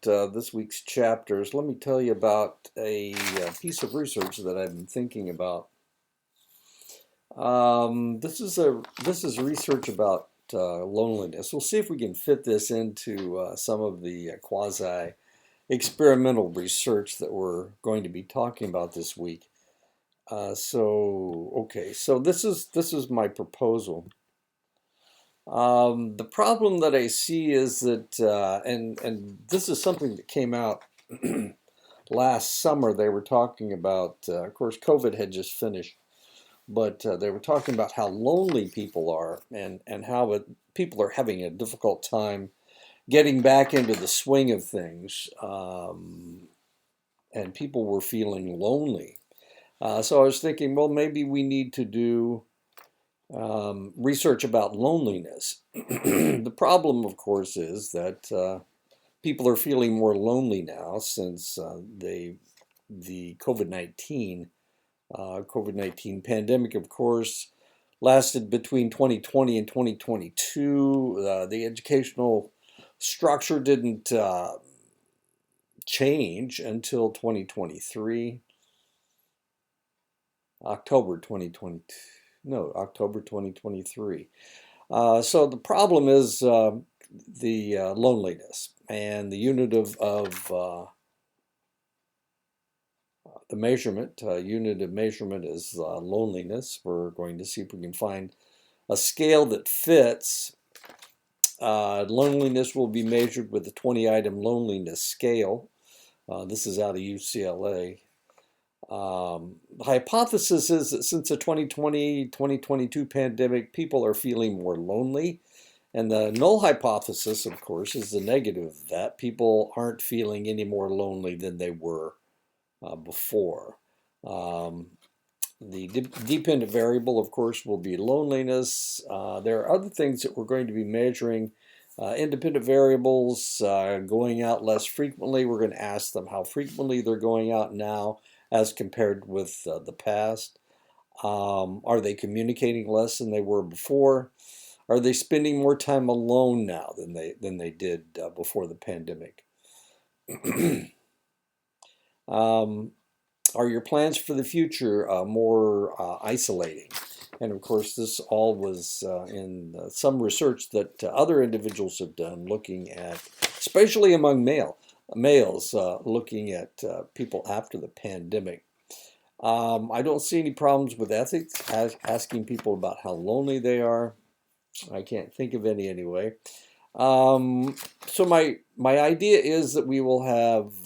this week's chapters, let me tell you about a piece of research that I've been thinking about. This is research about loneliness. We'll see if we can fit this into some of the quasi experimental research that we're going to be talking about this week. So this is my proposal. The problem that I see is that, and this is something that came out last summer. They were talking about, of course, COVID had just finished, but they were talking about how lonely people are and how people are having a difficult time getting back into the swing of things, and people were feeling lonely. So I was thinking, well, maybe we need to do research about loneliness. The problem, of course, is that people are feeling more lonely now since the COVID-19 pandemic, of course, lasted between 2020 and 2022. The educational structure didn't change until 2023, October 2022. No, October 2023. So the problem is the loneliness, and the unit of the measurement. Unit of measurement is loneliness. We're going to see if we can find a scale that fits. Loneliness will be measured with the 20-item loneliness scale. This is out of UCLA. The hypothesis is that since the 2020-2022 pandemic, people are feeling more lonely. And the null hypothesis, of course, is the negative of that. People aren't feeling any more lonely than they were before. The dependent variable, of course, will be loneliness. There are other things that we're going to be measuring. Independent variables, going out less frequently. We're going to ask them how frequently they're going out now as compared with the past. Are they communicating less than they were before? Are they spending more time alone now than they did before the pandemic? Are your plans for the future more isolating? And of course, this all was in some research that other individuals have done, looking at, especially among males, looking at people after the pandemic. I don't see any problems with ethics, asking people about how lonely they are. I can't think of any anyway. So my idea is that we will have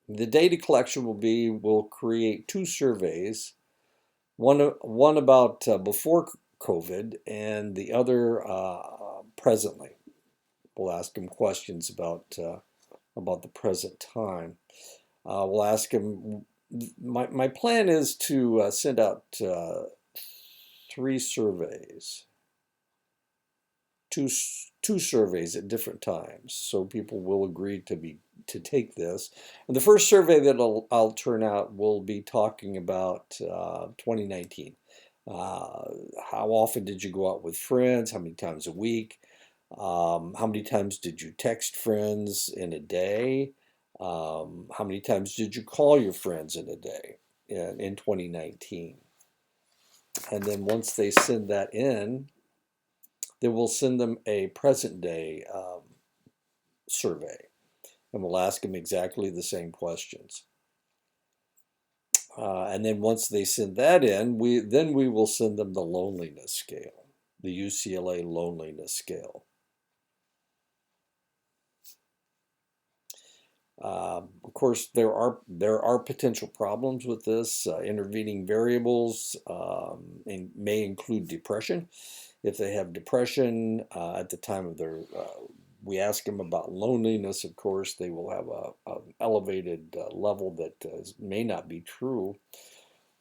the data collection we'll create two surveys, one about before COVID and the other presently. We'll ask them questions about the present time. We'll ask them. My plan is to send out three surveys, two surveys at different times, so people will agree to take this. And the first survey that I'll turn out will be talking about 2019. How often did you go out with friends? How many times a week? How many times did you text friends in a day? How many times did you call your friends in a day in 2019? And then once they send that in, then we'll send them a present day survey, and we'll ask them exactly the same questions. And then once they send that in, we will send them the loneliness scale, the UCLA loneliness scale. Of course, there are potential problems with this. Intervening variables may include depression. If they have depression at the time of their, we ask them about loneliness. Of course, they will have an elevated level that may not be true.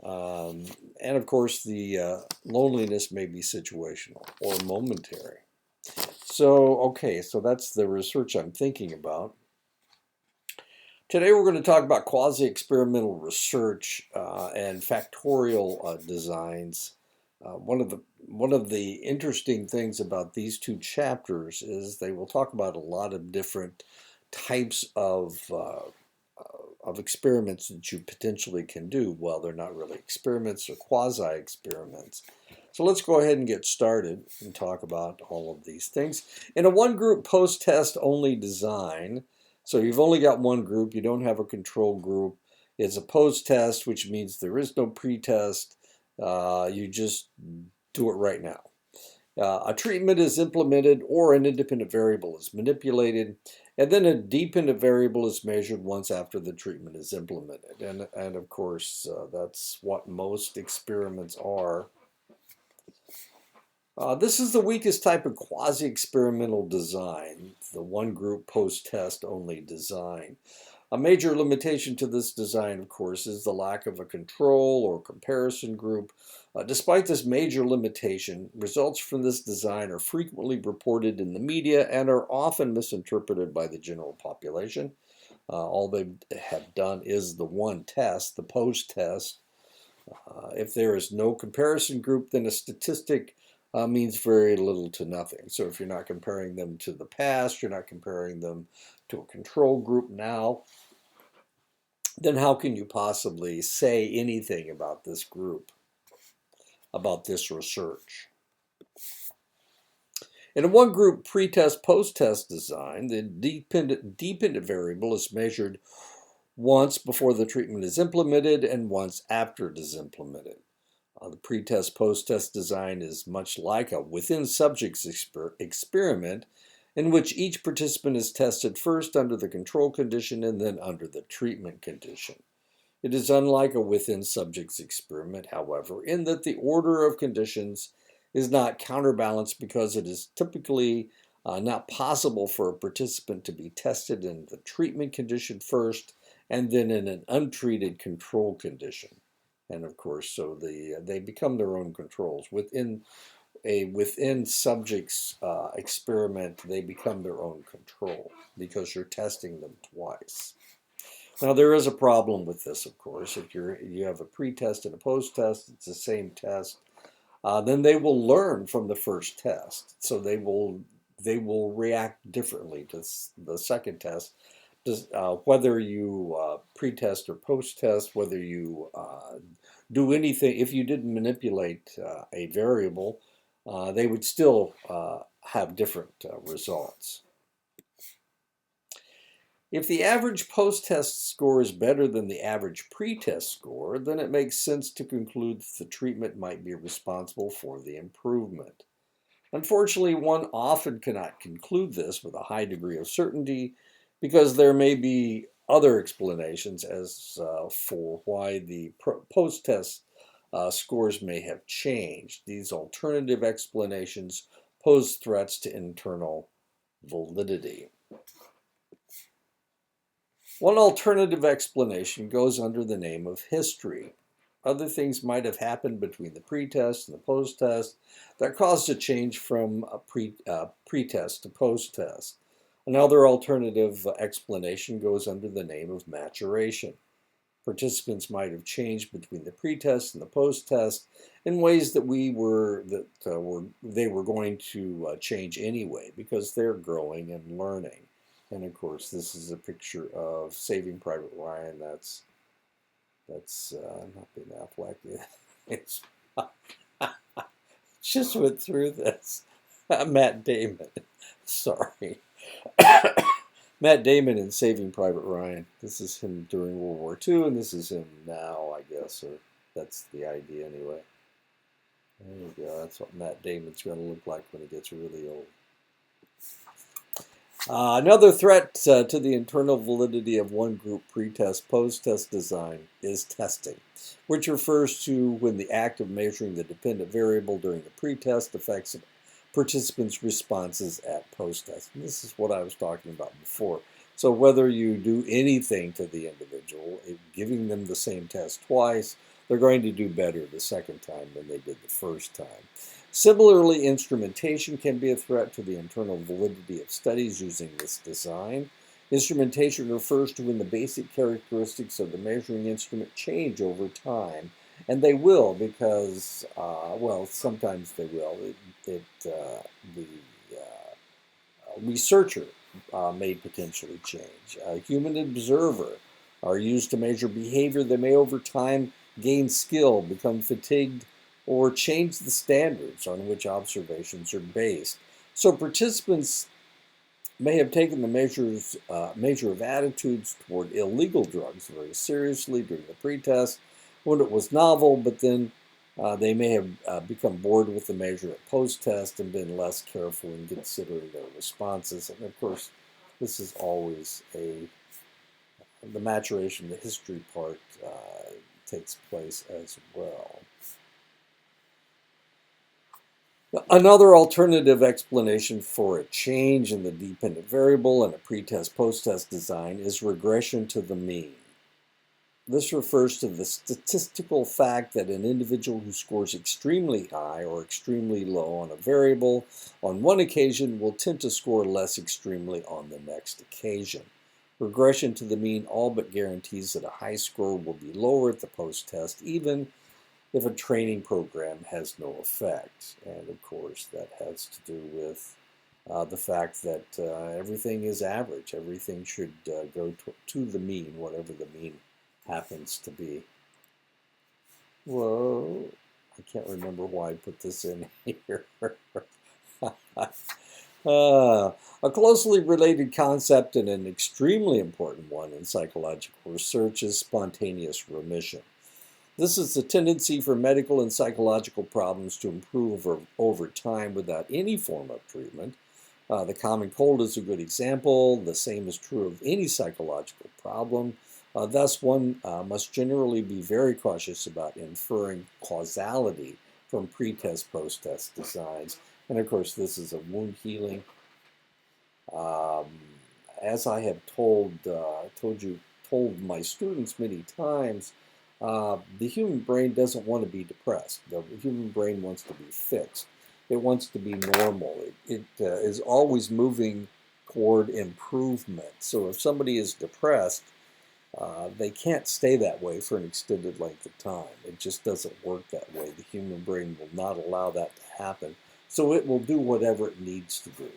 And of course, the loneliness may be situational or momentary. So that's the research I'm thinking about. Today we're going to talk about quasi-experimental research and factorial designs. One of the interesting things about these two chapters is they will talk about a lot of different types of experiments that you potentially can do. Well, they're not really experiments, or quasi-experiments. So let's go ahead and get started and talk about all of these things. In a one-group post-test only design, so you've only got one group, you don't have a control group. It's a post-test, which means there is no pre-test. You just do it right now. A treatment is implemented or an independent variable is manipulated, and then a dependent variable is measured once after the treatment is implemented. And of course, that's what most experiments are. This is the weakest type of quasi-experimental design, the one-group post-test only design. A major limitation to this design, of course, is the lack of a control or comparison group. Despite this major limitation, results from this design are frequently reported in the media and are often misinterpreted by the general population. All they have done is the one test, the post-test. If there is no comparison group, then a statistic means very little to nothing. So if you're not comparing them to the past, you're not comparing them to a control group now, then how can you possibly say anything about this group, about this research? In a one-group pre-test, post-test design, the dependent variable is measured once before the treatment is implemented and once after it is implemented. The pre-test, post-test design is much like a within-subjects experiment in which each participant is tested first under the control condition and then under the treatment condition. It is unlike a within-subjects experiment, however, in that the order of conditions is not counterbalanced because it is typically not possible for a participant to be tested in the treatment condition first and then in an untreated control condition. And of course, so they become their own controls. Within a within-subjects experiment, they become their own control because you're testing them twice. Now, there is a problem with this, of course. If you have a pre-test and a post-test, it's the same test, then they will learn from the first test. So they will react differently to the second test. Whether you pre-test or post-test, whether you do anything, if you didn't manipulate a variable, they would still have different results. If the average post-test score is better than the average pre-test score, then it makes sense to conclude that the treatment might be responsible for the improvement. Unfortunately, one often cannot conclude this with a high degree of certainty because there may be other explanations as for why the post-test scores may have changed. These alternative explanations pose threats to internal validity. One alternative explanation goes under the name of history. Other things might have happened between the pre-test and the post-test that caused a change from a pre-test to post-test. Another alternative explanation goes under the name of maturation. Participants might have changed between the pre-test and the post-test in ways that they were going to change anyway because they're growing and learning. And of course, this is a picture of Saving Private Ryan. That's not Ben Affleck. It's just went through this. Matt Damon. Sorry. Matt Damon in Saving Private Ryan. This is him during World War II, and this is him now, I guess, or that's the idea anyway. There you go. That's what Matt Damon's going to look like when he gets really old. Another threat to the internal validity of one group pre-test, post-test design is testing, which refers to when the act of measuring the dependent variable during the pre-test affects participants' responses at post-test. And this is what I was talking about before. So whether you do anything to the individual, giving them the same test twice, they're going to do better the second time than they did the first time. Similarly, instrumentation can be a threat to the internal validity of studies using this design. Instrumentation refers to when the basic characteristics of the measuring instrument change over time, and they will because, well, sometimes they will. The researcher may potentially change. A human observer are used to measure behavior that may over time gain skill, become fatigued, or change the standards on which observations are based. So participants may have taken the measure of attitudes toward illegal drugs very seriously during the pretest when it was novel, but then they may have become bored with the measure at post-test and been less careful in considering their responses. And of course, this is always the maturation, the history part takes place as well. Another alternative explanation for a change in the dependent variable in a pretest post-test design is regression to the mean. This refers to the statistical fact that an individual who scores extremely high or extremely low on a variable on one occasion will tend to score less extremely on the next occasion. Regression to the mean all but guarantees that a high score will be lower at the post-test, even if a training program has no effect. And of course, that has to do with the fact that everything is average. Everything should go to the mean, whatever the mean happens to be. Whoa, I can't remember why I put this in here. A closely related concept and an extremely important one in psychological research is spontaneous remission. This is the tendency for medical and psychological problems to improve over time without any form of treatment. The common cold is a good example. The same is true of any psychological problem. Thus, one must generally be very cautious about inferring causality from pre-test, post-test designs. And of course, this is a wound healing. As I have told my students many times, the human brain doesn't want to be depressed. The human brain wants to be fixed. It wants to be normal. It is always moving toward improvement. So if somebody is depressed, they can't stay that way for an extended length of time. It just doesn't work that way. The human brain will not allow that to happen. So it will do whatever it needs to do.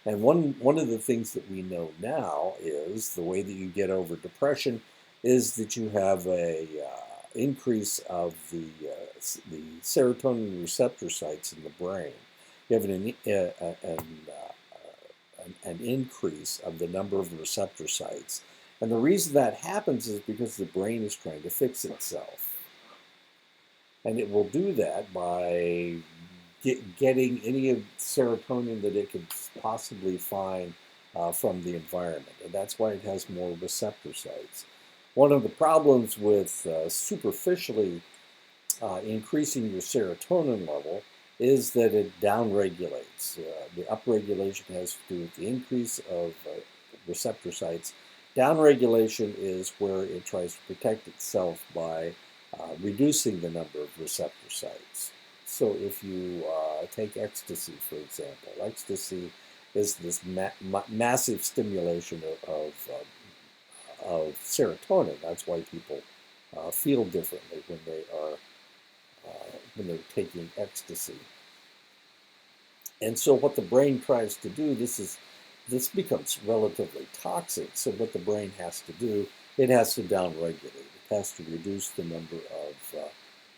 And one of the things that we know now is the way that you get over depression is that you have a increase of the serotonin receptor sites in the brain. You have an increase of the number of receptor sites. And the reason that happens is because the brain is trying to fix itself. And it will do that by getting any of serotonin that it could possibly find from the environment. And that's why it has more receptor sites. One of the problems with superficially increasing your serotonin level is that it downregulates. The upregulation has to do with the increase of receptor sites. Downregulation is where it tries to protect itself by reducing the number of receptor sites. So if you take ecstasy, for example, ecstasy is this massive stimulation of serotonin. That's why people feel differently when they're taking ecstasy. And so what the brain tries to do, this becomes relatively toxic. So what the brain has to do, it has to downregulate. It has to reduce the number of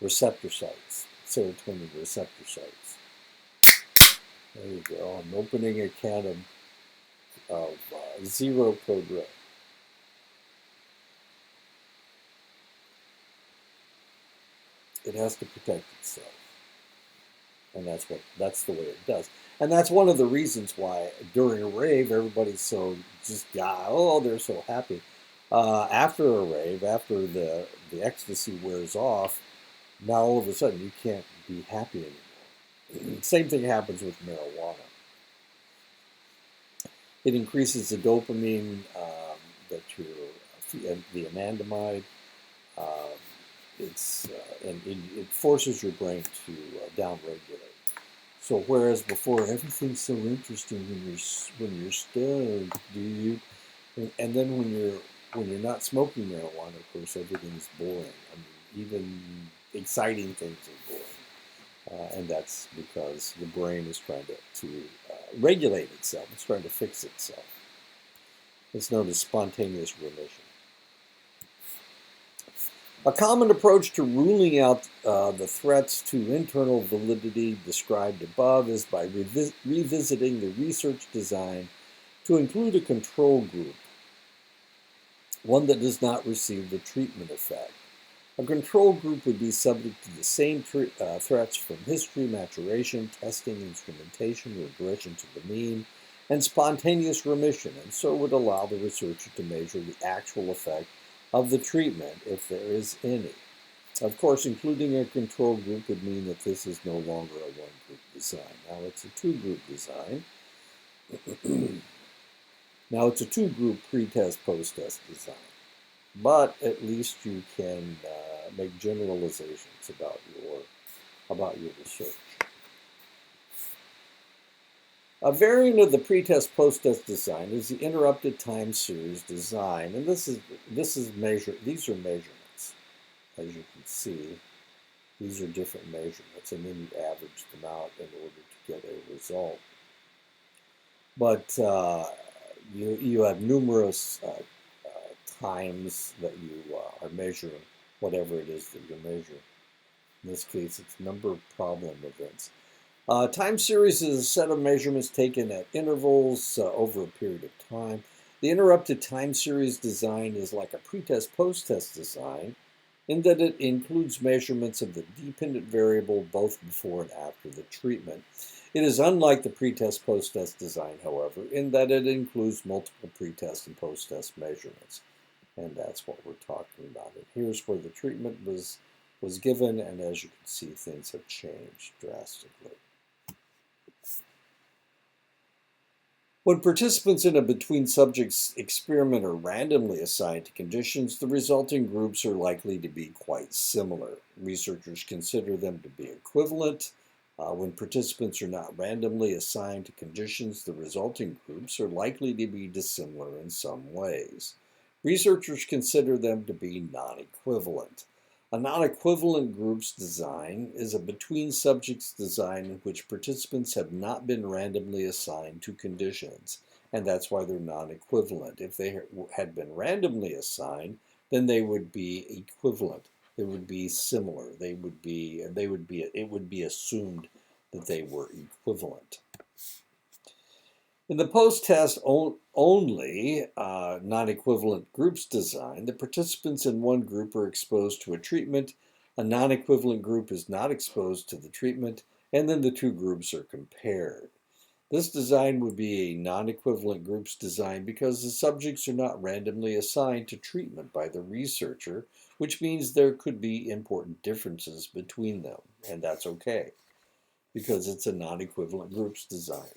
receptor sites, serotonin receptor sites. There you go. I'm opening a can of zero code red. It has to protect itself. And that's the way it does. And that's one of the reasons why during a rave, everybody's so they're so happy. After a rave, after the ecstasy wears off, now all of a sudden you can't be happy anymore. Same thing happens with marijuana. It increases the dopamine the anandamide. And it forces your brain to downregulate. So whereas before everything's so interesting when you're stoned, and then when you're not smoking marijuana, of course everything's boring. I mean, even exciting things are boring, and that's because the brain is trying to regulate itself. It's trying to fix itself. It's known as spontaneous remission. A common approach to ruling out the threats to internal validity described above is by revisiting the research design to include a control group, one that does not receive the treatment effect. A control group would be subject to the same threats from history, maturation, testing, instrumentation, regression to the mean, and spontaneous remission, and so would allow the researcher to measure the actual effect of the treatment, if there is any. Of course, including a control group would mean that this is no longer a one-group design. Now it's a two-group design. Now it's a two-group pre-test, post-test design. But at least you can make generalizations about your research. A variant of the pretest post-test design is the interrupted time series design, and these are measurements. As you can see, these are different measurements, and then you average them out in order to get a result. But you have numerous times that you are measuring whatever it is that you're measuring. In this case, it's number of problem events. Time series is a set of measurements taken at intervals over a period of time. The interrupted time series design is like a pretest post-test design in that it includes measurements of the dependent variable both before and after the treatment. It is unlike the pretest post-test design, however, in that it includes multiple pretest and post-test measurements. And that's what we're talking about. And here's where the treatment was given, and as you can see, things have changed drastically. When participants in a between subjects experiment are randomly assigned to conditions, the resulting groups are likely to be quite similar. Researchers consider them to be equivalent. When participants are not randomly assigned to conditions, the resulting groups are likely to be dissimilar in some ways. Researchers consider them to be non-equivalent. A non-equivalent group's design is a between subjects design in which participants have not been randomly assigned to conditions, and that's why they're non-equivalent. If they had been randomly assigned, then they would be equivalent. They would be similar. It would be assumed that they were equivalent. In the post-test only non-equivalent groups design, the participants in one group are exposed to a treatment, a non-equivalent group is not exposed to the treatment, and then the two groups are compared. This design would be a non-equivalent groups design because the subjects are not randomly assigned to treatment by the researcher, which means there could be important differences between them, and that's okay because it's a non-equivalent groups design.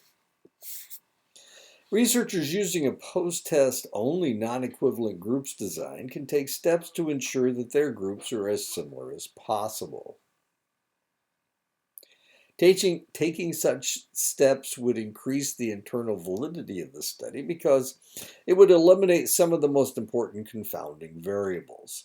Researchers using a post-test only non-equivalent groups design can take steps to ensure that their groups are as similar as possible. Taking such steps would increase the internal validity of the study because it would eliminate some of the most important confounding variables.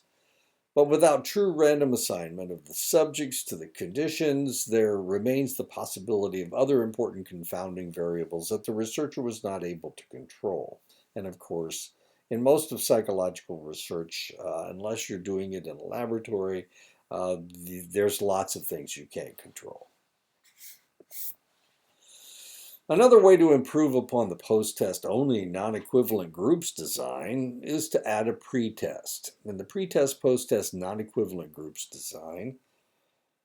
But without true random assignment of the subjects to the conditions, there remains the possibility of other important confounding variables that the researcher was not able to control. And of course, in most of psychological research, unless you're doing it in a laboratory, there's lots of things you can't control. Another way to improve upon the post-test only non-equivalent groups design is to add a pretest. In the pretest post-test non-equivalent groups design,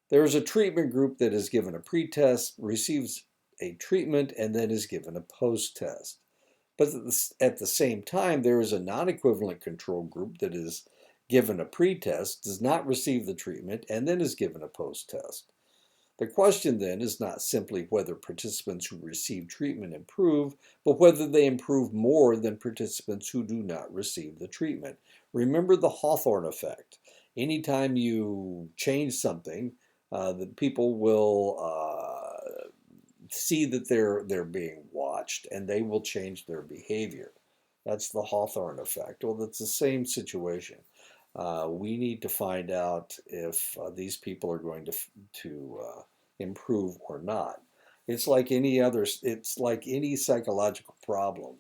there is a treatment group that is given a pretest, receives a treatment, and then is given a post-test. But at the same time, there is a non-equivalent control group that is given a pretest, does not receive the treatment, and then is given a post-test. The question then is not simply whether participants who receive treatment improve, but whether they improve more than participants who do not receive the treatment. Remember the Hawthorne effect. Anytime you change something, the people will see that they're being watched, and they will change their behavior. That's the Hawthorne effect. Well, that's the same situation. We need to find out if these people are going to improve or not. It's like any other, it's like any psychological problem.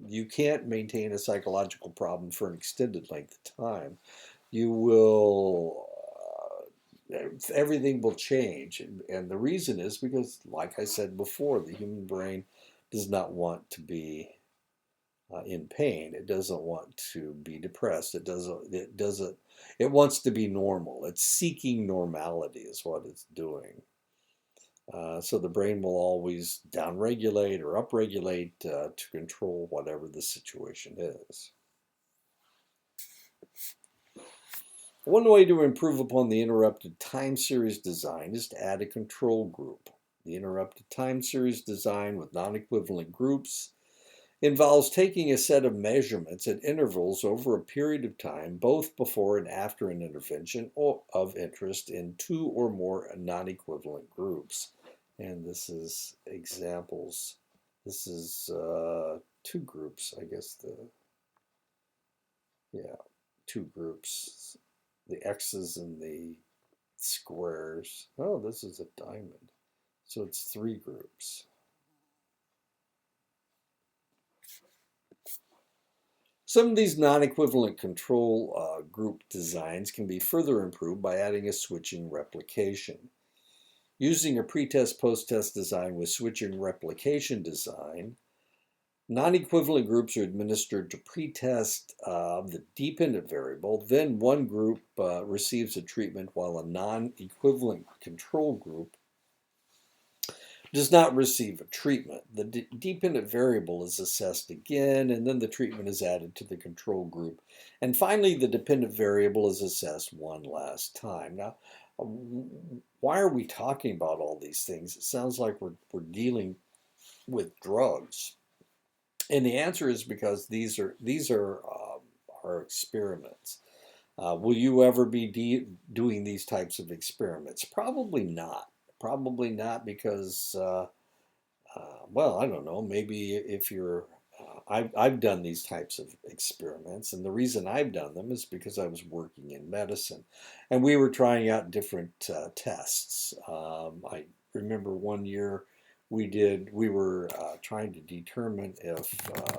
You can't maintain a psychological problem for an extended length of time. You will, everything will change. And the reason is because, like I said before, the human brain does not want to be in pain. It doesn't want to be depressed. It wants to be normal. It's seeking normality is what it's doing. So the brain will always downregulate or upregulate to control whatever the situation is. One way to improve upon the interrupted time series design is to add a control group. The interrupted time series design with non-equivalent groups involves taking a set of measurements at intervals over a period of time, both before and after an intervention of interest in two or more non-equivalent groups. And this is examples. This is two groups, I guess yeah, two groups. The X's and the squares. Oh, this is a diamond. So it's three groups. Some of these non-equivalent control group designs can be further improved by adding a switching replication. Using a pretest post-test design with switching replication design, non-equivalent groups are administered to pretest the dependent variable. Then one group receives a treatment while a non-equivalent control group does not receive a treatment. The dependent variable is assessed again, and then the treatment is added to the control group. And finally, the dependent variable is assessed one last time. Now, why are we talking about all these things? It sounds like we're dealing with drugs. And the answer is because these are our experiments. Will you ever be doing these types of experiments? Probably not. Probably not because, well, I don't know. Maybe if you're, I've done these types of experiments, and the reason I've done them is because I was working in medicine, and we were trying out different tests. I remember one year we were trying to determine if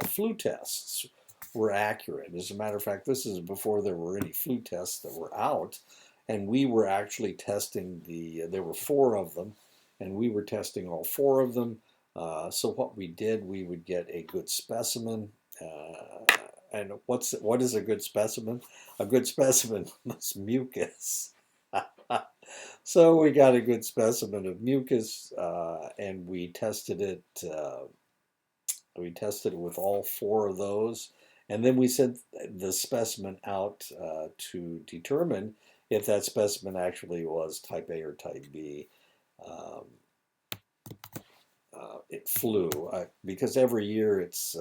flu tests were accurate. As a matter of fact, this is before there were any flu tests that were out, and we were actually testing there were four of them, and we were testing all four of them. So what we did, we would get a good specimen. And what is a good specimen? A good specimen was mucus. So we got a good specimen of mucus, and we tested it. We tested it with all four of those, and then we sent the specimen out to determine if that specimen actually was type A or type B. Um, it flew because every year it's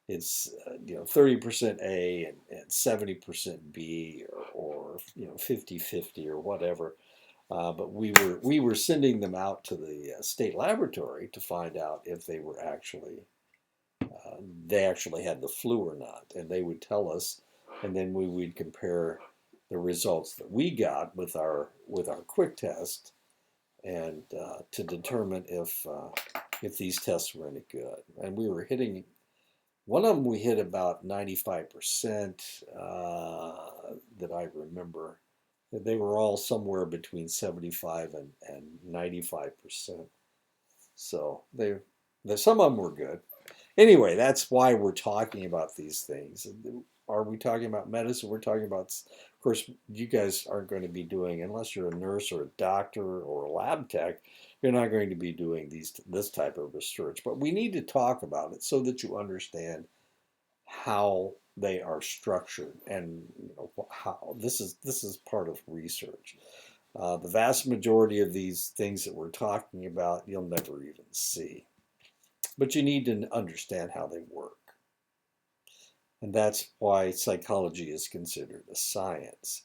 30% A and 70% B or 50-50 or whatever. But we were sending them out to the state laboratory to find out if they actually had the flu or not, and they would tell us, and then we would compare the results that we got with our quick test, and to determine if these tests were any good. And we were hitting one of them. We hit about 95% that I remember. They were all somewhere between 75 and 95%. So some of them were good. Anyway, that's why we're talking about these things. Are we talking about medicine? We're talking about, of course, you guys aren't going to be doing, unless you're a nurse or a doctor or a lab tech, you're not going to be doing this type of research. But we need to talk about it so that you understand how they are structured, and how this is part of research. The vast majority of these things that we're talking about, you'll never even see. But you need to understand how they work. And that's why psychology is considered a science.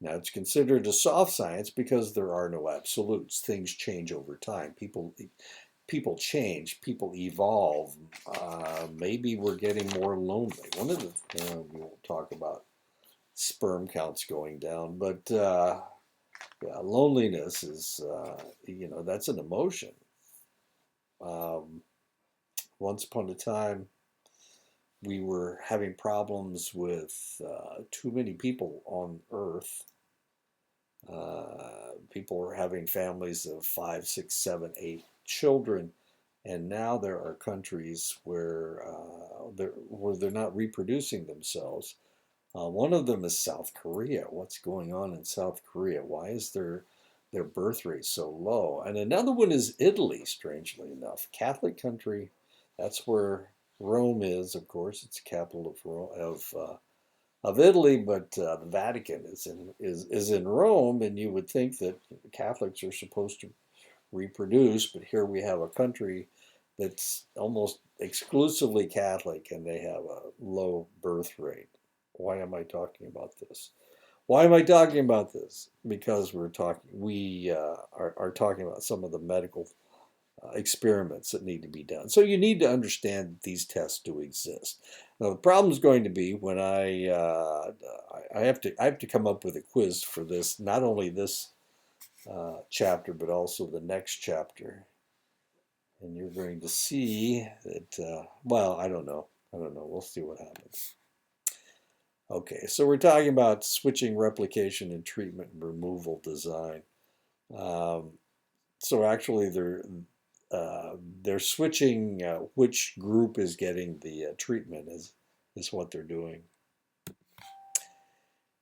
Now, it's considered a soft science because there are no absolutes. Things change over time. People change. People evolve. Maybe we're getting more lonely. We won't talk about sperm counts going down, but yeah, loneliness is, that's an emotion. Um, Once upon a time, we were having problems with too many people on Earth. People were having families of 5, 6, 7, 8 children, and now there are countries where they're not reproducing themselves. One of them is South Korea. What's going on in South Korea? Why is their birth rate so low? And another one is Italy, strangely enough. Catholic country. That's where Rome is, of course. It's the capital of Rome, of Italy, but the Vatican is in Rome, and you would think that Catholics are supposed to reproduce, but here we have a country that's almost exclusively Catholic, and they have a low birth rate. Why am I talking about this? Why am I talking about this? Because we are talking about some of the medical experiments that need to be done. So you need to understand that these tests do exist. Now the problem is going to be when I have to come up with a quiz for this, not only this chapter but also the next chapter, and you're going to see that. Well, I don't know. I don't know. We'll see what happens. Okay, so we're talking about switching replication and treatment and removal design. Um, so actually, they're switching which group is getting the treatment is what they're doing.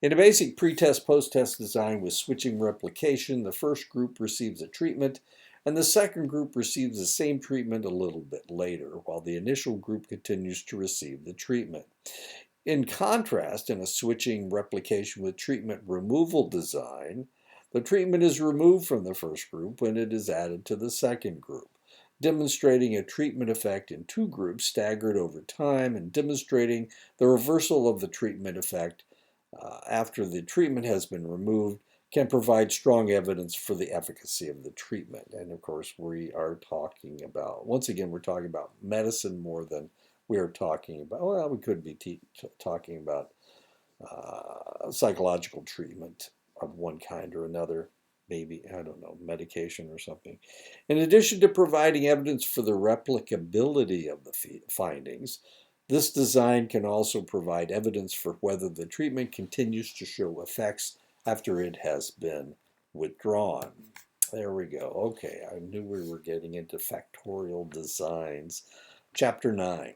In a basic pretest post-test design with switching replication, the first group receives a treatment and the second group receives the same treatment a little bit later, while the initial group continues to receive the treatment. In contrast, in a switching replication with treatment removal design, the treatment is removed from the first group when it is added to the second group, demonstrating a treatment effect in two groups staggered over time and demonstrating the reversal of the treatment effect after the treatment has been removed can provide strong evidence for the efficacy of the treatment. And of course, we are talking about, once again, we're talking about medicine more than we are talking about, well, we could be talking about psychological treatment of one kind or another, maybe, I don't know, medication or something. In addition to providing evidence for the replicability of the findings, this design can also provide evidence for whether the treatment continues to show effects after it has been withdrawn. There we go. Okay, I knew we were getting into factorial designs. Chapter 9.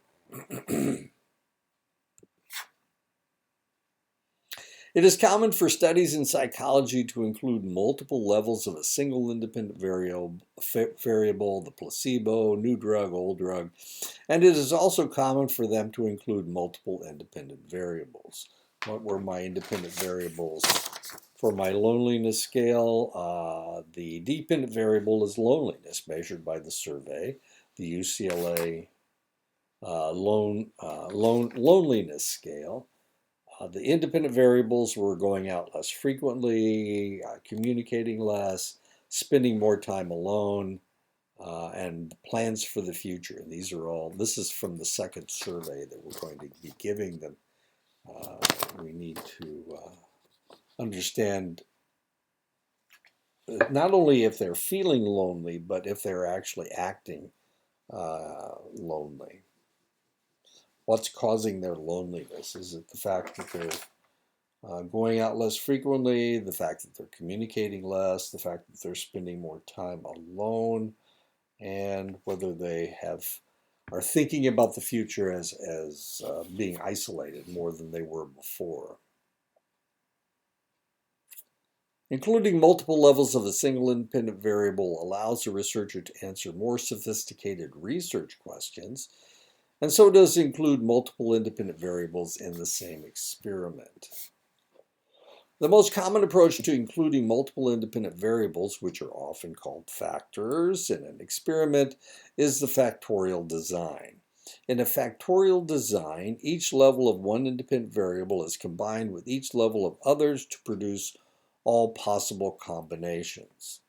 It is common for studies in psychology to include multiple levels of a single independent variable, the placebo, new drug, old drug, and it is also common for them to include multiple independent variables. What were my independent variables? For my loneliness scale, the dependent variable is loneliness, measured by the survey, the UCLA loneliness scale. The independent variables were going out less frequently, communicating less, spending more time alone, and plans for the future. And this is from the second survey that we're going to be giving them. We need to understand not only if they're feeling lonely, but if they're actually acting lonely. What's causing their loneliness? Is it the fact that they're going out less frequently, the fact that they're communicating less, the fact that they're spending more time alone, and whether they are thinking about the future as being isolated more than they were before? Including multiple levels of a single independent variable allows a researcher to answer more sophisticated research questions, and so does include multiple independent variables in the same experiment. The most common approach to including multiple independent variables, which are often called factors in an experiment, is the factorial design. In a factorial design, each level of one independent variable is combined with each level of others to produce all possible combinations.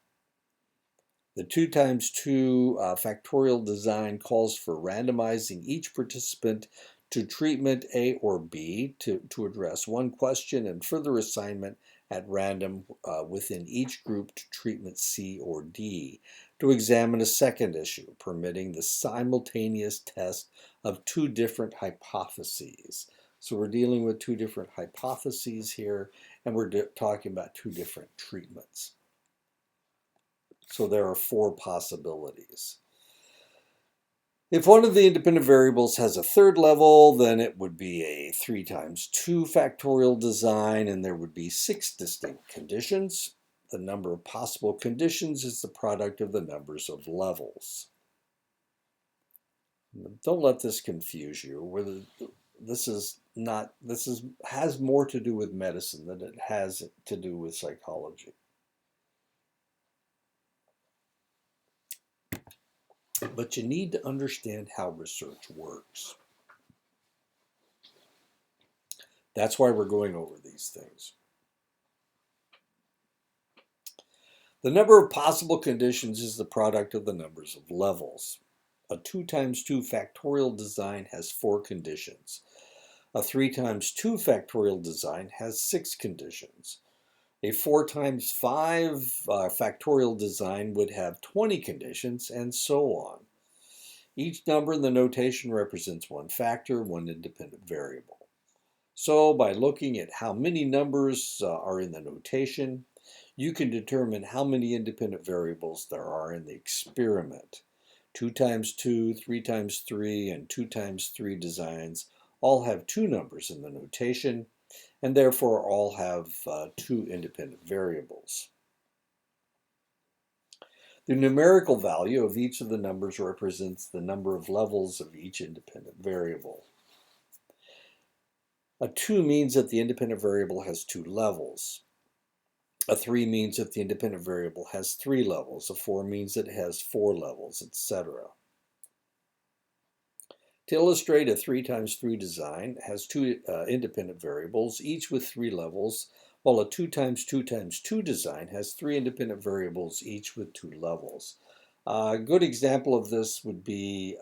The 2 times 2 factorial design calls for randomizing each participant to treatment A or B to address one question and further assignment at random within each group to treatment C or D to examine a second issue, permitting the simultaneous test of two different hypotheses. So we're dealing with two different hypotheses here, and we're talking about two different treatments. So there are four possibilities. If one of the independent variables has a third level, then it would be a 3 times 2 factorial design, and there would be 6 distinct conditions. The number of possible conditions is the product of the numbers of levels. Don't let this confuse you. This has more to do with medicine than it has to do with psychology. But you need to understand how research works. That's why we're going over these things. The number of possible conditions is the product of the numbers of levels. A 2 times 2 factorial design has 4 conditions. A 3 times 2 factorial design has 6 conditions. A 4 times 5 factorial design would have 20 conditions, and so on. Each number in the notation represents one factor, one independent variable. So by looking at how many numbers are in the notation, you can determine how many independent variables there are in the experiment. 2 times 2, 3 times 3, and 2 times 3 designs all have 2 numbers in the notation, and therefore all have 2 independent variables. The numerical value of each of the numbers represents the number of levels of each independent variable. A 2 means that the independent variable has 2 levels. A 3 means that the independent variable has 3 levels. A 4 means that it has 4 levels, etc. To illustrate, a 3 times 3 design has 2 independent variables, each with 3 levels, while a 2 times 2 times 2 design has 3 independent variables, each with 2 levels. A good example of this would be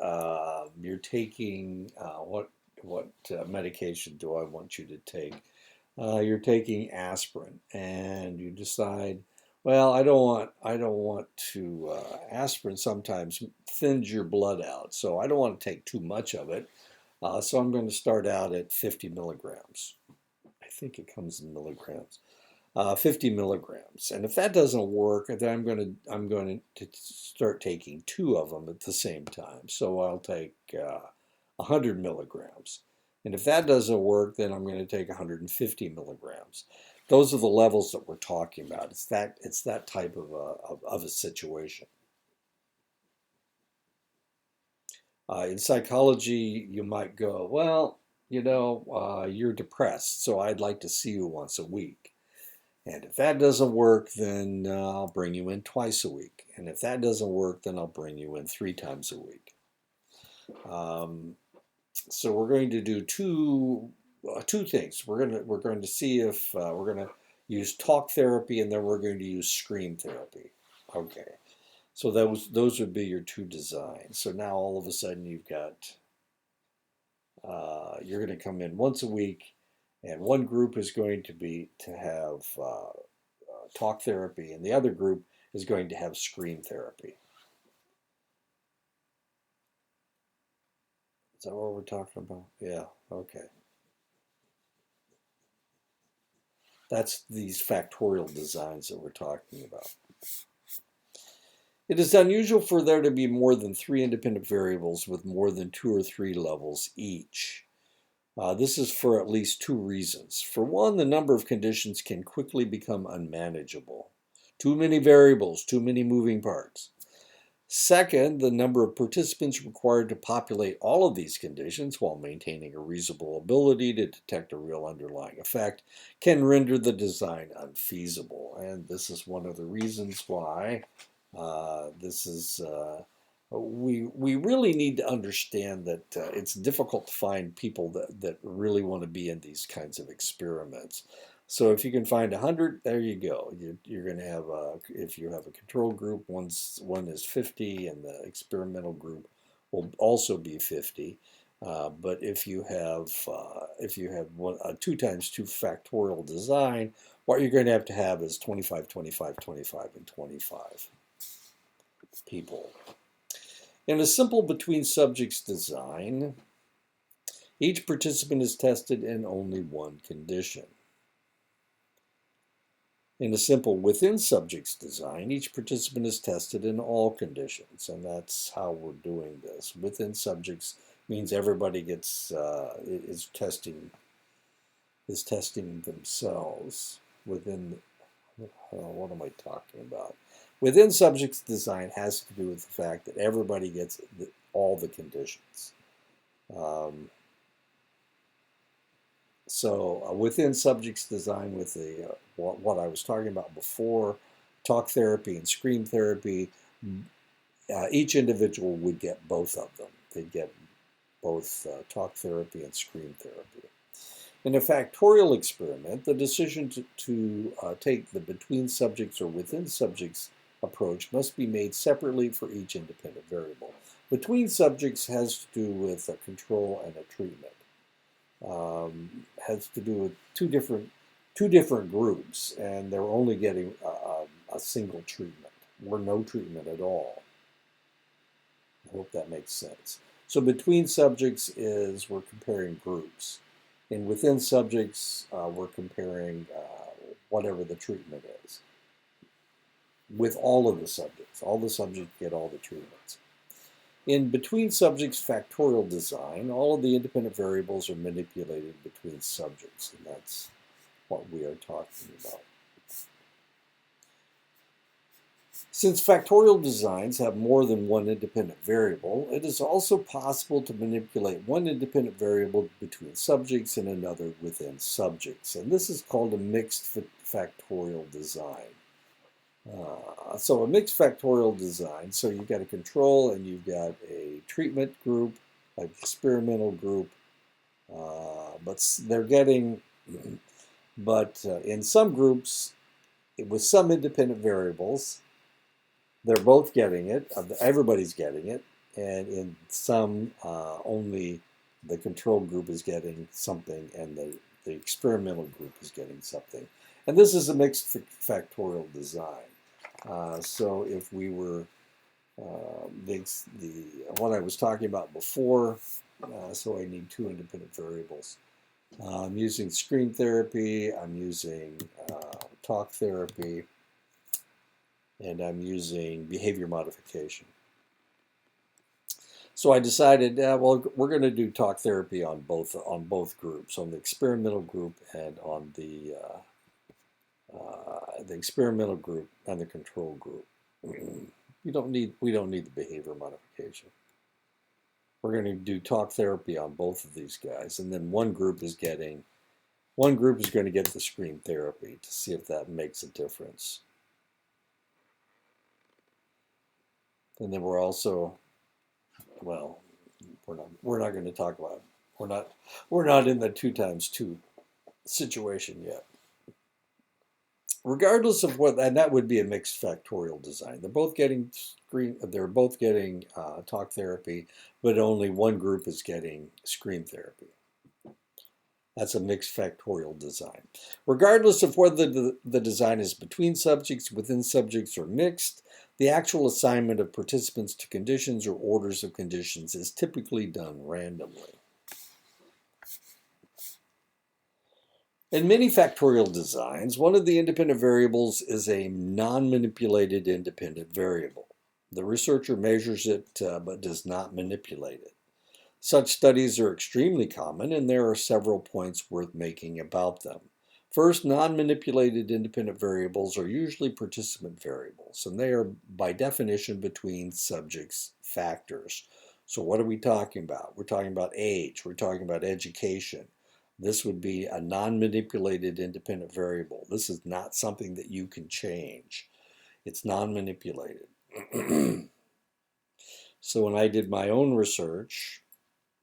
you're taking, what medication do I want you to take? You're taking aspirin, and you decide, well, I don't want to. Aspirin sometimes thins your blood out, so I don't want to take too much of it. So I'm going to start out at 50 milligrams. I think it comes in milligrams. 50 milligrams, and if that doesn't work, then I'm going to start taking 2 of them at the same time. So I'll take 100 milligrams. And if that doesn't work, then I'm going to take 150 milligrams. Those are the levels that we're talking about. It's that type of a situation. In psychology, you might go, well, you're depressed, so I'd like to see you once a week. And if that doesn't work, then I'll bring you in twice a week. And if that doesn't work, then I'll bring you in 3 times a week. So we're going to do two things. We're going to see if we're going to use talk therapy, and then we're going to use screen therapy. Okay. So those would be your 2 designs. So now all of a sudden you've got you're going to come in once a week, and one group is going to have talk therapy, and the other group is going to have screen therapy. Is that what we're talking about? Yeah, okay. That's these factorial designs that we're talking about. It is unusual for there to be more than 3 independent variables with more than 2 or 3 levels each. This is for at least 2 reasons. For one, the number of conditions can quickly become unmanageable. Too many variables, too many moving parts. Second, the number of participants required to populate all of these conditions while maintaining a reasonable ability to detect a real underlying effect can render the design unfeasible. And this is one of the reasons why we really need to understand that it's difficult to find people that really want to be in these kinds of experiments. So if you can find 100, there you go. You're going to have if you have a control group, one is 50, and the experimental group will also be 50. But if you have a 2 times 2 factorial design, what you're going to have is 25, 25, 25, and 25. people. In a simple between subjects design, each participant is tested in only one condition. In a simple within subjects design, each participant is tested in all conditions, and that's how we're doing this. Within subjects means everybody is testing themselves within. What am I talking about? Within subjects design has to do with the fact that everybody gets all the conditions. So within subjects design, with the what I was talking about before, talk therapy and scream therapy, each individual would get both of them. They'd get both talk therapy and scream therapy. In a factorial experiment, the decision to take the between subjects or within subjects approach must be made separately for each independent variable. Between subjects has to do with a control and a treatment. Has to do with two different groups, and they're only getting a single treatment or no treatment at all. I hope that makes sense. So between subjects is we're comparing groups, and within subjects we're comparing whatever the treatment is. With all of the subjects get all the treatments. In between subjects factorial design, all of the independent variables are manipulated between subjects, and that's what we are talking about. Since factorial designs have more than one independent variable, it is also possible to manipulate one independent variable between subjects and another within subjects, and this is called a mixed factorial design. So a mixed factorial design, so you've got a control and you've got a treatment group, an experimental group, but they're getting, in some groups, with some independent variables, they're both getting it, everybody's getting it, and in some, only the control group is getting something and the experimental group is getting something. And this is a mixed factorial design. So if we were what I was talking about before, so I need two independent variables. I'm using screen therapy, I'm using talk therapy, and I'm using behavior modification. So I decided, well, we're going to do talk therapy on both groups, on the experimental group and on the experimental group and the control group. We don't need the behavior modification. We're going to do talk therapy on both of these guys, and then one group is going to get the screen therapy to see if that makes a difference. And then we're also, well, we're not going to talk about it. We're not in the 2x2 situation yet. Regardless of what, and that would be a mixed factorial design. They're both getting talk therapy, but only one group is getting screen therapy. That's a mixed factorial design. Regardless of whether the design is between subjects, within subjects, or mixed, the actual assignment of participants to conditions or orders of conditions is typically done randomly. In many factorial designs, one of the independent variables is a non-manipulated independent variable. The researcher measures it but does not manipulate it. Such studies are extremely common, and there are several points worth making about them. First, non-manipulated independent variables are usually participant variables, and they are by definition between subjects factors. So what are we talking about? We're talking about age, we're talking about education. This would be a non-manipulated independent variable. This is not something that you can change. It's non-manipulated. So when I did my own research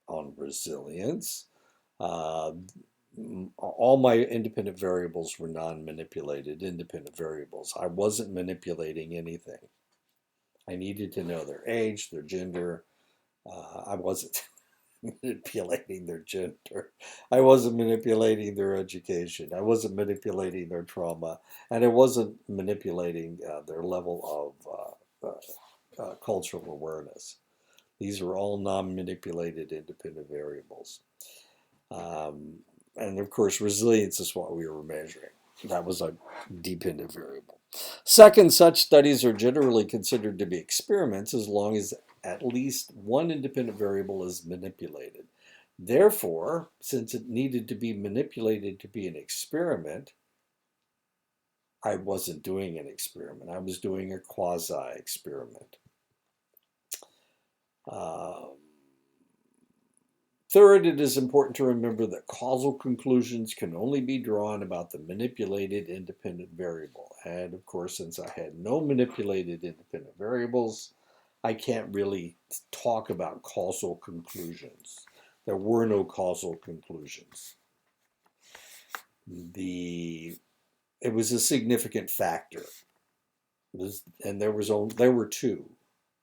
on resilience, all my independent variables were non-manipulated independent variables. I wasn't manipulating anything. I needed to know their age, their gender. I wasn't manipulating their gender. I wasn't manipulating their education. I wasn't manipulating their trauma. And I wasn't manipulating their level of cultural awareness. These are all non-manipulated independent variables. Um, and of course, resilience is what we were measuring. That was a dependent variable. Second, such studies are generally considered to be experiments as long as at least one independent variable is manipulated. Therefore, since it needed to be manipulated to be an experiment, I wasn't doing an experiment. I was doing a quasi-experiment. Um, Third, it is important to remember that causal conclusions can only be drawn about the manipulated independent variable. And of course, since I had no manipulated independent variables, I can't really talk about causal conclusions. There were no causal conclusions. It was a significant factor. And there were two.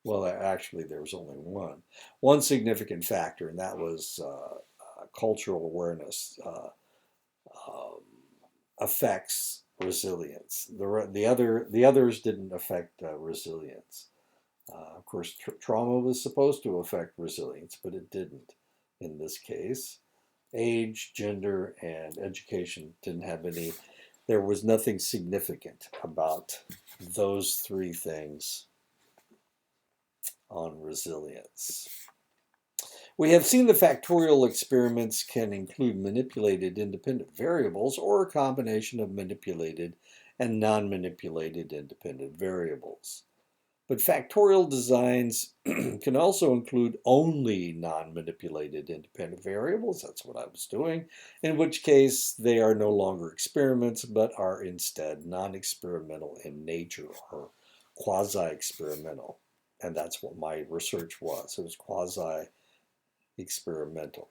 Well, actually, there was only one. One significant factor, and that was cultural awareness um, affects resilience. The others didn't affect resilience. Of course, trauma was supposed to affect resilience, but it didn't in this case. Age, gender, and education didn't have any. There was nothing significant about those three things on resilience. We have seen the factorial experiments can include manipulated independent variables or a combination of manipulated and non-manipulated independent variables. But factorial designs can also include only non-manipulated independent variables. That's what I was doing, in which case they are no longer experiments, but are instead non-experimental in nature or quasi-experimental. And that's what my research was. It was quasi-experimental.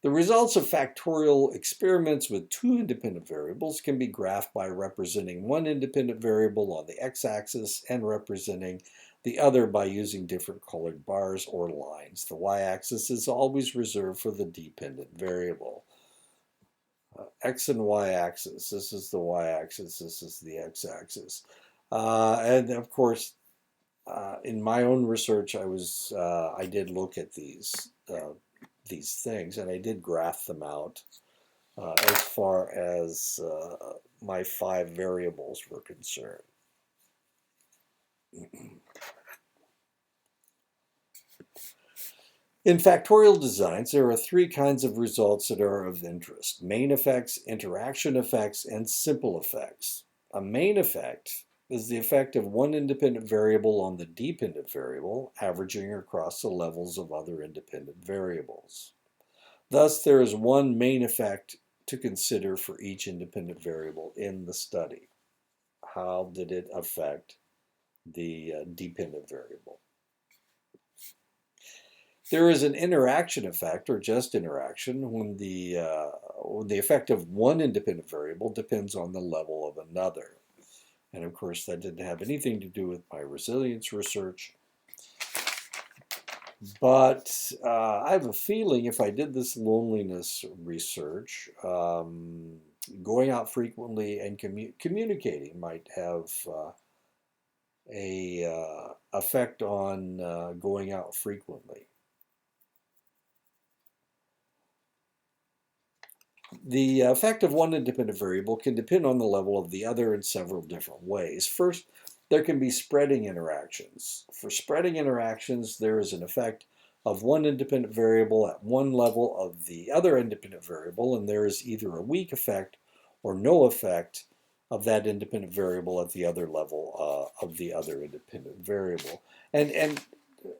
The results of factorial experiments with two independent variables can be graphed by representing one independent variable on the x-axis and representing the other by using different colored bars or lines. The y-axis is always reserved for the dependent variable. X and y-axis. This is the y-axis. This is the x-axis. And of course, in my own research, I did look at these things, and I did graph them out as far as my 5 variables were concerned. In factorial designs, there are 3 kinds of results that are of interest: main effects, interaction effects, and simple effects. A main effect is the effect of one independent variable on the dependent variable, averaging across the levels of other independent variables. Thus, there is one main effect to consider for each independent variable in the study. How did it affect the dependent variable? There is an interaction effect, or just interaction, when the effect of one independent variable depends on the level of another. And of course, that didn't have anything to do with my resilience research. But I have a feeling if I did this loneliness research, going out frequently and communicating might have a effect on going out frequently. The effect of one independent variable can depend on the level of the other in several different ways. First, there can be spreading interactions. For spreading interactions, there is an effect of one independent variable at one level of the other independent variable, and there is either a weak effect or no effect of that independent variable at the other level of the other independent variable. And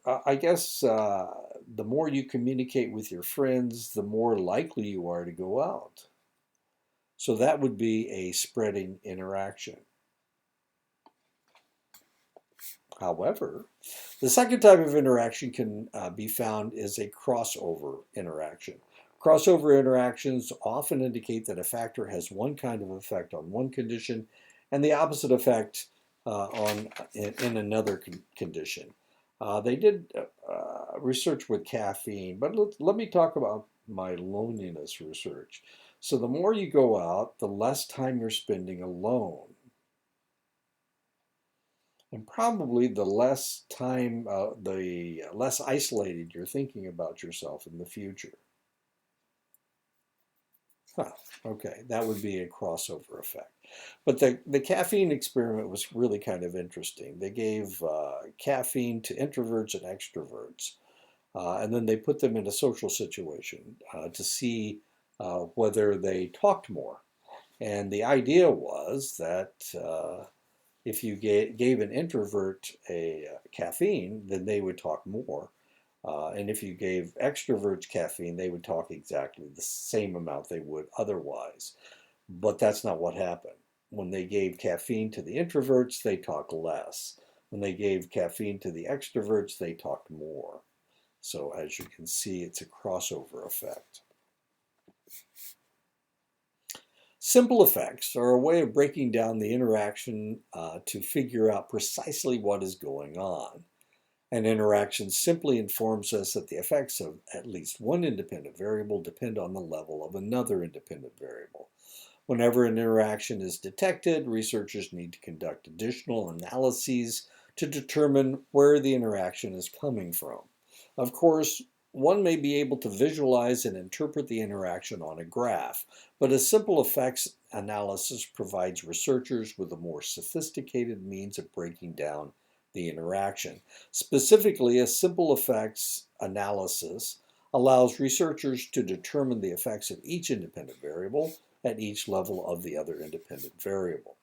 I guess the more you communicate with your friends, the more likely you are to go out. So that would be a spreading interaction. However, the second type of interaction can be found is a crossover interaction. Crossover interactions often indicate that a factor has one kind of effect on one condition and the opposite effect in another condition. They did research with caffeine, but let me talk about my loneliness research. So the more you go out, the less time you're spending alone. And probably the less time, the less isolated you're thinking about yourself in the future. Huh, okay, that would be a crossover effect. But the caffeine experiment was really kind of interesting. They gave caffeine to introverts and extroverts, and then they put them in a social situation to see whether they talked more. And the idea was that if you gave an introvert a caffeine, then they would talk more. And if you gave extroverts caffeine, they would talk exactly the same amount they would otherwise. But that's not what happened. When they gave caffeine to the introverts, they talked less. When they gave caffeine to the extroverts, they talked more. So as you can see, it's a crossover effect. Simple effects are a way of breaking down the interaction to figure out precisely what is going on. An interaction simply informs us that the effects of at least one independent variable depend on the level of another independent variable. Whenever an interaction is detected, researchers need to conduct additional analyses to determine where the interaction is coming from. Of course, one may be able to visualize and interpret the interaction on a graph, but a simple effects analysis provides researchers with a more sophisticated means of breaking down the interaction. Specifically, a simple effects analysis allows researchers to determine the effects of each independent variable at each level of the other independent variable.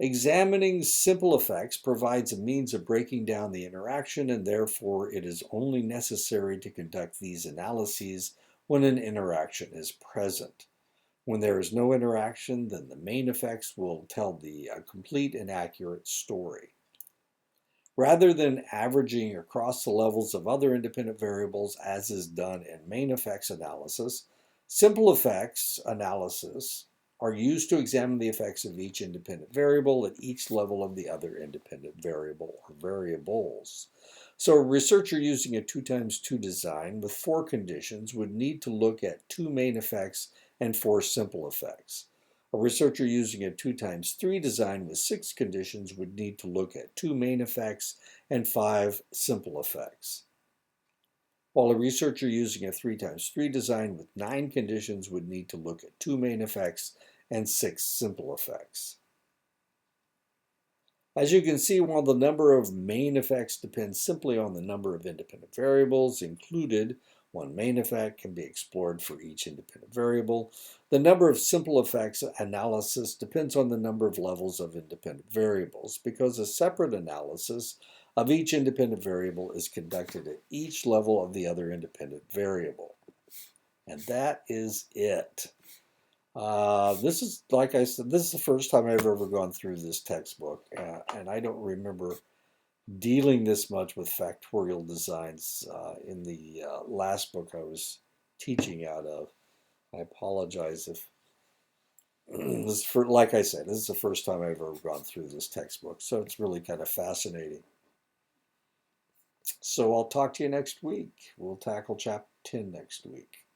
Examining simple effects provides a means of breaking down the interaction, and therefore it is only necessary to conduct these analyses when an interaction is present. When there is no interaction, then the main effects will tell the complete and accurate story. Rather than averaging across the levels of other independent variables, as is done in main effects analysis, simple effects analysis are used to examine the effects of each independent variable at each level of the other independent variable or variables. So a researcher using a 2 times 2 design with 4 conditions would need to look at 2 main effects and 4 simple effects. A researcher using a 2 times 3 design with 6 conditions would need to look at 2 main effects and 5 simple effects, while a researcher using a 3 times 3 design with 9 conditions would need to look at 2 main effects and 6 simple effects. As you can see, while the number of main effects depends simply on the number of independent variables included, one main effect can be explored for each independent variable. The number of simple effects analysis depends on the number of levels of independent variables, because a separate analysis of each independent variable is conducted at each level of the other independent variable. And that is it. This is, like I said, this is the first time I've ever gone through this textbook, and I don't remember dealing this much with factorial designs in the last book I was teaching out of. I apologize if this is for, like I said, this is the first time I've ever gone through this textbook, so it's really kind of fascinating. So I'll talk to you next week. We'll tackle chapter 10 next week.